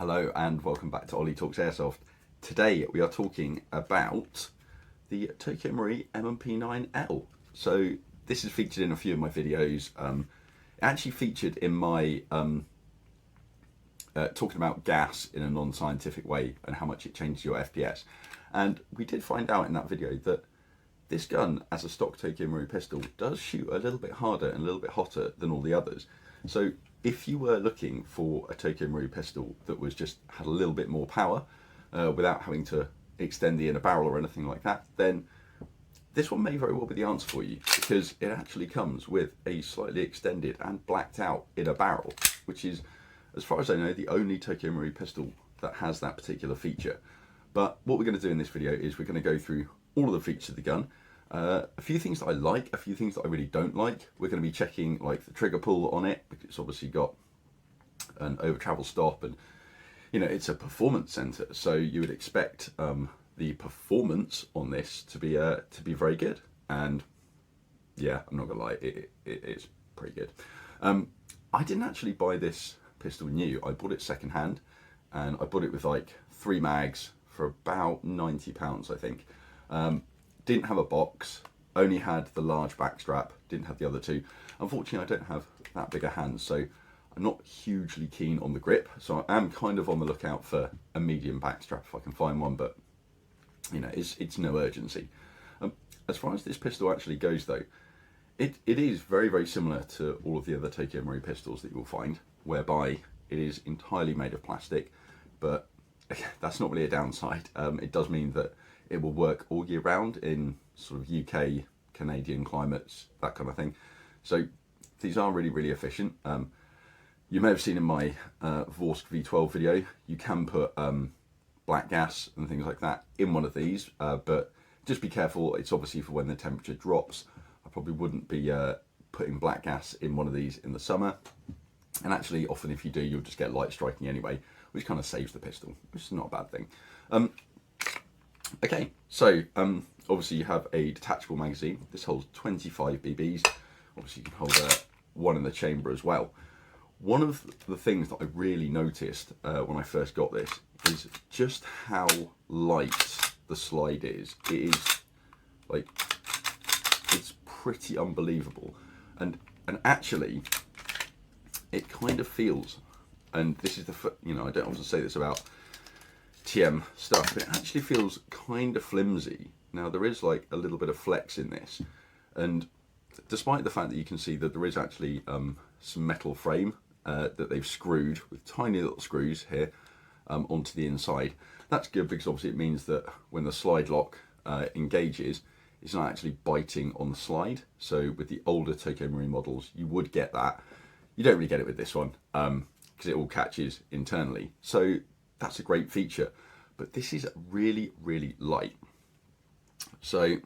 Hello and welcome back to Ollie Talks Airsoft. Today we are talking about the Tokyo Marui M&P9L. So this is featured in a few of my videos. It actually featured in my talking about gas in a non-scientific way and how much it changes your FPS. And we did find out in that video that this gun, as a stock Tokyo Marui pistol, does shoot a little bit harder and a little bit hotter than all the others. So if you were looking for a Tokyo Marui pistol that was just had a little bit more power without having to extend the inner barrel or anything like that, then this one may very well be the answer for you, because it actually comes with a slightly extended and blacked out inner barrel, which is, as far as I know, the only Tokyo Marui pistol that has that particular feature. But what we're going to do in this video is we're going to go through all of the features of the gun. A few things that I like, a few things that I really don't like. We're going to be checking like the trigger pull on it, because it's obviously got an over travel stop, and you know, it's a performance center, so you would expect the performance on this to be very good. And yeah, I'm not gonna lie, it's pretty good. I didn't actually buy this pistol new. I bought it second hand, and I bought it with like 3 mags for about £90, I think. Didn't have a box, only had the large back strap, didn't have the other two. Unfortunately, I don't have that big a hand, so I'm not hugely keen on the grip, so I am kind of on the lookout for a medium back strap if I can find one, but you know, it's no urgency. As far as this pistol actually goes though, it is very, very similar to all of the other Tokyo Marui pistols that you will find, whereby it is entirely made of plastic, but that's not really a downside. It does mean that it will work all year round in sort of UK, Canadian climates, that kind of thing. So these are really, really efficient. You may have seen in my Vorsk V12 video, you can put black gas and things like that in one of these, but just be careful. It's obviously for when the temperature drops. I probably wouldn't be putting black gas in one of these in the summer. And actually, often if you do, you'll just get light striking anyway, which kind of saves the pistol, which is not a bad thing. Okay, so obviously you have a detachable magazine. This holds 25 BBs. Obviously you can hold one in the chamber as well. One of the things that I really noticed when I first got this is just how light the slide is. It is like, it's pretty unbelievable. And actually, it kind of feels, and this is the, you know, I don't often say this about TM stuff, but it actually feels kind of flimsy. Now there is like a little bit of flex in this, and despite the fact that you can see that there is actually some metal frame that they've screwed with tiny little screws here onto the inside, that's good, because obviously it means that when the slide lock engages, it's not actually biting on the slide. So with the older Tokyo Marui models, you would get that. You don't really get it with this one, because it all catches internally. So that's a great feature, but this is really, really light. So,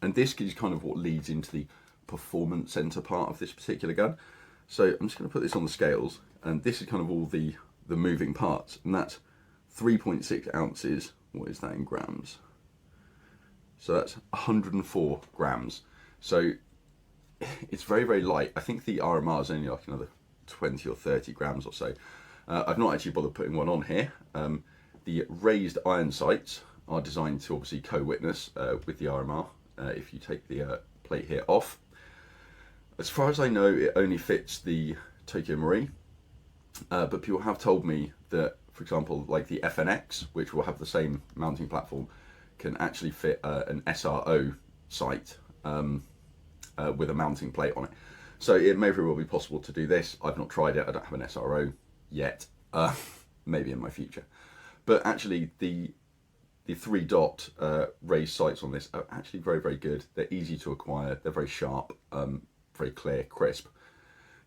and this is kind of what leads into the performance center part of this particular gun. So I'm just going to put this on the scales, and this is kind of all the moving parts, and that's 3.6 ounces. What is that in grams? So that's 104 grams. So it's very, very light. I think the RMR is only like another 20 or 30 grams or so. I've not actually bothered putting one on here. The raised iron sights are designed to obviously co-witness with the RMR if you take the plate here off. As far as I know, it only fits the Tokyo Marui, but people have told me that, for example, like the FNX, which will have the same mounting platform, can actually fit an SRO sight with a mounting plate on it. So it may very well be possible to do this. I've not tried it. I don't have an SRO yet, maybe in my future. But actually the 3-dot raised sights on this are actually very, very good. They're easy to acquire, they're very sharp, very clear, crisp.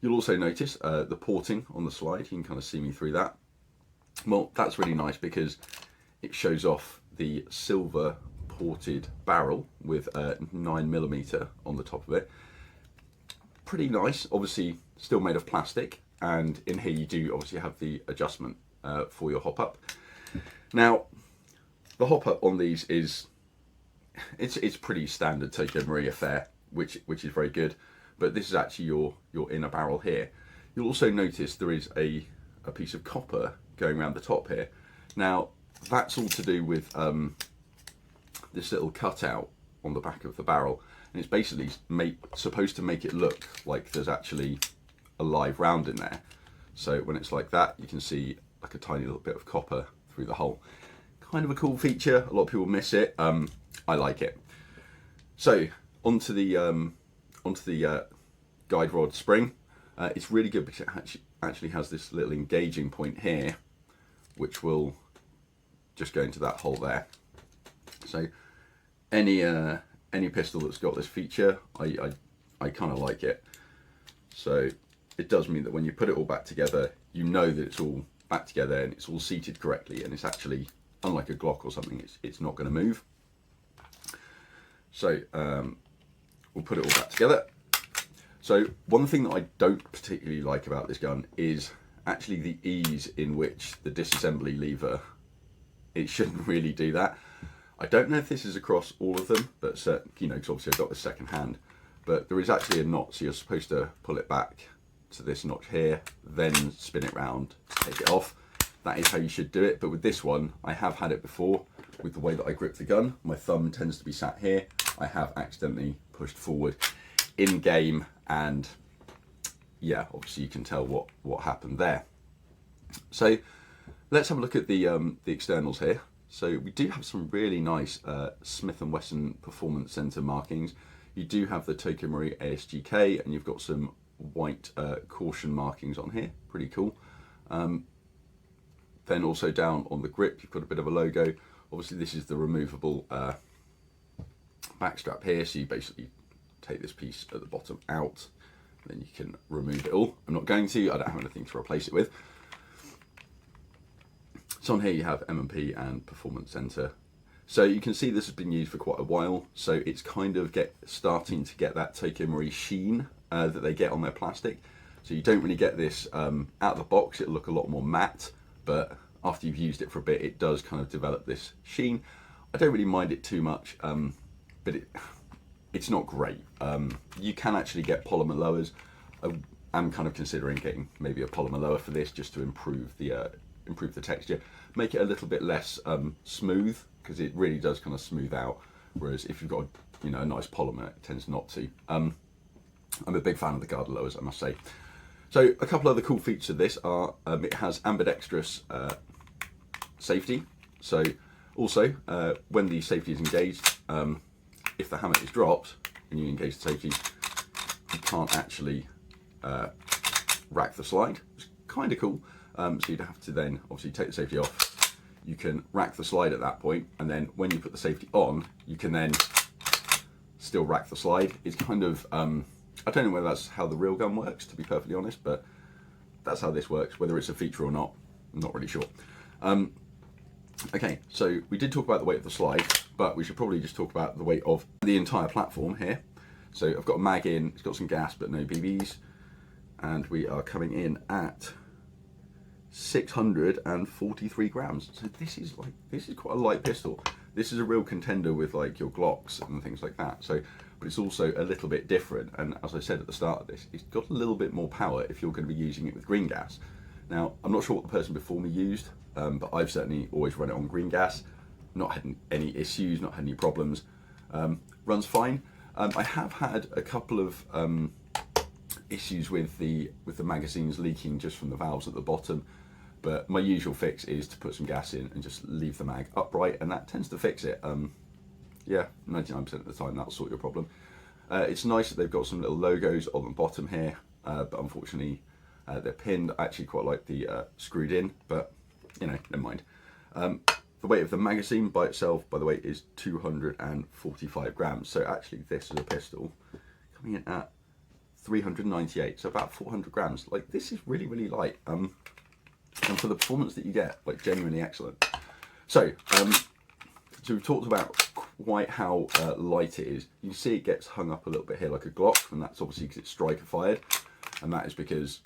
You'll also notice the porting on the slide. You can kind of see me through that. Well, that's really nice because it shows off the silver ported barrel with 9mm on the top of it. Pretty nice, obviously still made of plastic, and in here you do obviously have the adjustment for your hop up. Now the hop up on these is it's pretty standard Tokyo Marui affair, which is very good, but this is actually your inner barrel here. You'll also notice there is a piece of copper going around the top here. Now that's all to do with this little cutout on the back of the barrel, and it's basically supposed to make it look like there's actually a live round in there. So when it's like that, you can see like a tiny little bit of copper through the hole. Kind of a cool feature. A lot of people miss it. I like it. So onto the guide rod spring. It's really good because it actually has this little engaging point here, which will just go into that hole there. So any pistol that's got this feature, I kind of like it. So it does mean that when you put it all back together, you know that it's all back together and it's all seated correctly, and it's actually, unlike a Glock or something, it's not going to move. So we'll put it all back together. So one thing that I don't particularly like about this gun is actually the ease in which the disassembly lever, it shouldn't really do that. I don't know if this is across all of them, but you know, because obviously I've got this second hand, but there is actually a knot, so you're supposed to pull it back to this notch here, then spin it round, take it off. That is how you should do it. But with this one, I have had it before with the way that I grip the gun. My thumb tends to be sat here. I have accidentally pushed forward in game, and yeah, obviously you can tell what happened there. So let's have a look at the externals here. So we do have some really nice Smith & Wesson Performance Center markings. You do have the Tokyo Marui ASGK, and you've got some white caution markings on here. Pretty cool. Then also down on the grip, you've got a bit of a logo. Obviously this is the removable back strap here, so you basically take this piece at the bottom out, then you can remove it all. I'm not going to, I don't have anything to replace it with. So on here you have M&P and Performance Center. So you can see this has been used for quite a while, so it's kind of starting to get that Tokyo Marui sheen that they get on their plastic. So you don't really get this out of the box. It'll look a lot more matte, but after you've used it for a bit, it does kind of develop this sheen. I don't really mind it too much, but it's not great. You can actually get polymer lowers. I'm kind of considering getting maybe a polymer lower for this, just to improve the texture, make it a little bit less smooth, because it really does kind of smooth out. Whereas if you've got a nice polymer, it tends not to. I'm a big fan of the guard lowers, I must say. So a couple other cool features of this are it has ambidextrous safety. So also when the safety is engaged, if the hammer is dropped and you engage the safety, you can't actually rack the slide. It's kind of cool. So you'd have to then obviously take the safety off. You can rack the slide at that point, and then when you put the safety on, you can then still rack the slide. It's kind of I don't know whether that's how the real gun works, to be perfectly honest, but that's how this works. Whether it's a feature or not, I'm not really sure. Okay, so we did talk about the weight of the slide, but we should probably just talk about the weight of the entire platform here. So I've got a mag in, it's got some gas but no BBs, and we are coming in at 643 grams. So this is quite a light pistol. This is a real contender with like your Glocks and things like that. So, but it's also a little bit different. And as I said at the start of this, it's got a little bit more power if you're going to be using it with green gas. Now, I'm not sure what the person before me used, but I've certainly always run it on green gas. Not had any issues, not had any problems. Runs fine. I have had a couple of issues with the magazines leaking just from the valves at the bottom. But my usual fix is to put some gas in and just leave the mag upright, and that tends to fix it. Yeah, 99% of the time that'll sort your problem. It's nice that they've got some little logos on the bottom here, but unfortunately they're pinned. I actually quite like the screwed in, but never mind. The weight of the magazine by itself, by the way, is 245 grams. So actually this is a pistol coming in at 398, so about 400 grams. Like, this is really, really light. And for the performance that you get, like, genuinely excellent. So, so we've talked about quite how light it is. You can see it gets hung up a little bit here like a Glock, and that's obviously because it's striker fired, and that is because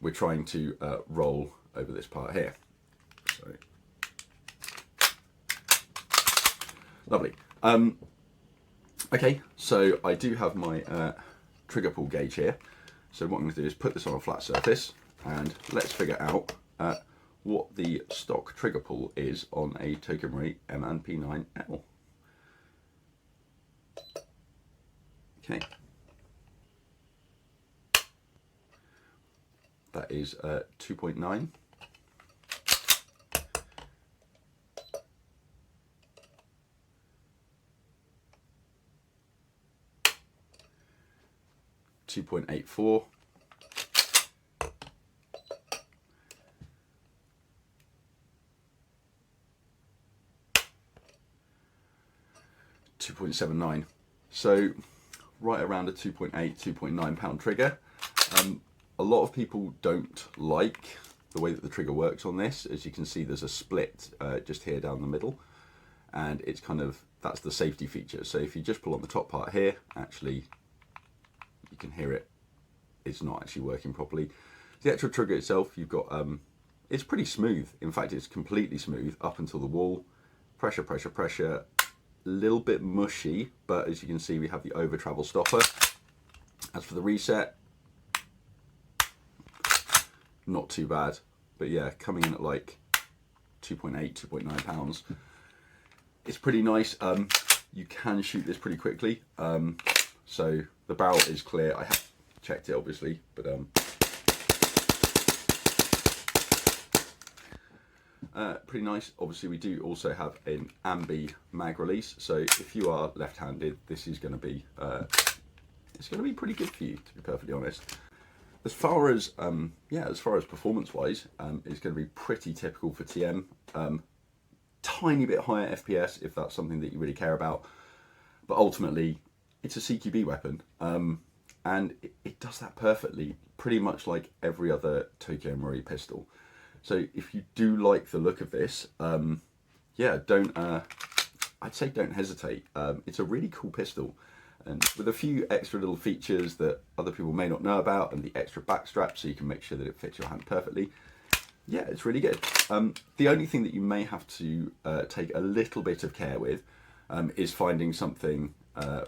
we're trying to roll over this part here. So, lovely. Okay, so I do have my trigger pull gauge here. So what I'm going to do is put this on a flat surface, and let's figure out what the stock trigger pull is on a Tokyo Marui M&P9L. Okay. That is 2.9. .84, 2.79. So right around a 2.8, 2.9 pound trigger. A lot of people don't like the way that the trigger works on this. As you can see, there's a split just here down the middle, and it's kind of, that's the safety feature. So if you just pull on the top part here, actually you can hear it, it's not actually working properly. The actual trigger itself, you've got, it's pretty smooth. In fact, it's completely smooth up until the wall. Pressure, pressure, pressure. A little bit mushy, but as you can see, we have the over travel stopper. As for the reset, not too bad, but yeah, coming in at like 2.8, 2.9 pounds. It's pretty nice. You can shoot this pretty quickly. So the barrel is clear. I have checked it obviously, but pretty nice. Obviously we do also have an ambi mag release, so if you are left-handed, this is going to be it's going to be pretty good for you, to be perfectly honest. As far as performance-wise, it's going to be pretty typical for TM. Tiny bit higher FPS if that's something that you really care about, but ultimately it's a CQB weapon, and it does that perfectly, pretty much like every other Tokyo Marui pistol. So if you do like the look of this, yeah, I'd say don't hesitate. It's a really cool pistol, and with a few extra little features that other people may not know about, and the extra back strap so you can make sure that it fits your hand perfectly. Yeah, it's really good. The only thing that you may have to take a little bit of care with is finding something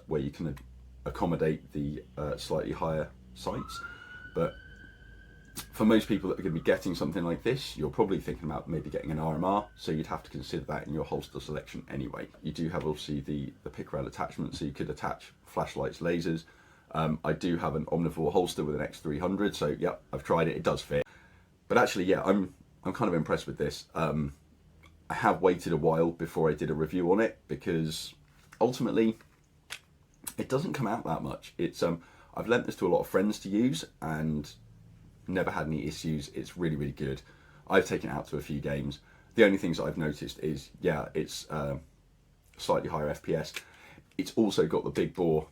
where you can accommodate the slightly higher sights. But for most people that are going to be getting something like this, you're probably thinking about maybe getting an RMR, so you'd have to consider that in your holster selection anyway. You do have obviously the pick rail attachment, so you could attach flashlights, lasers. I do have an omnivore holster with an X300, so yeah, I've tried it, it does fit. But actually, yeah, I'm kind of impressed with this. I have waited a while before I did a review on it, because ultimately it doesn't come out that much. It's I've lent this to a lot of friends to use and never had any issues. It's really, really good. I've taken it out to a few games. The only things that I've noticed is, yeah, it's slightly higher FPS. It's also got the big bore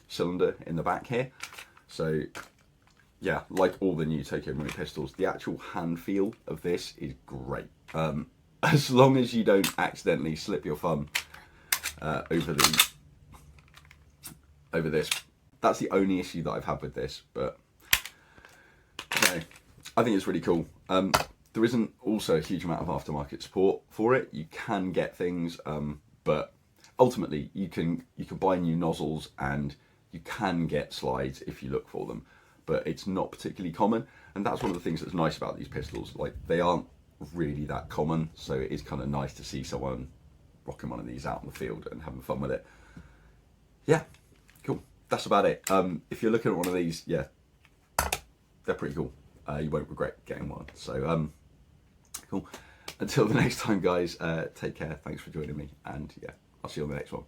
cylinder in the back here. So yeah, like all the new Tokyo Marui pistols, the actual hand feel of this is great. As long as you don't accidentally slip your thumb over this. That's the only issue that I've had with this, but no, I think it's really cool. There isn't also a huge amount of aftermarket support for it. You can get things, but ultimately you can buy new nozzles and you can get slides if you look for them, but it's not particularly common. And that's one of the things that's nice about these pistols. Like, they aren't really that common, so it is kind of nice to see someone rocking one of these out in the field and having fun with it. Yeah, cool. That's about it. If you're looking at one of these, yeah, they're pretty cool. You won't regret getting one. So cool. Until the next time, guys, take care. Thanks for joining me, and yeah, I'll see you on the next one.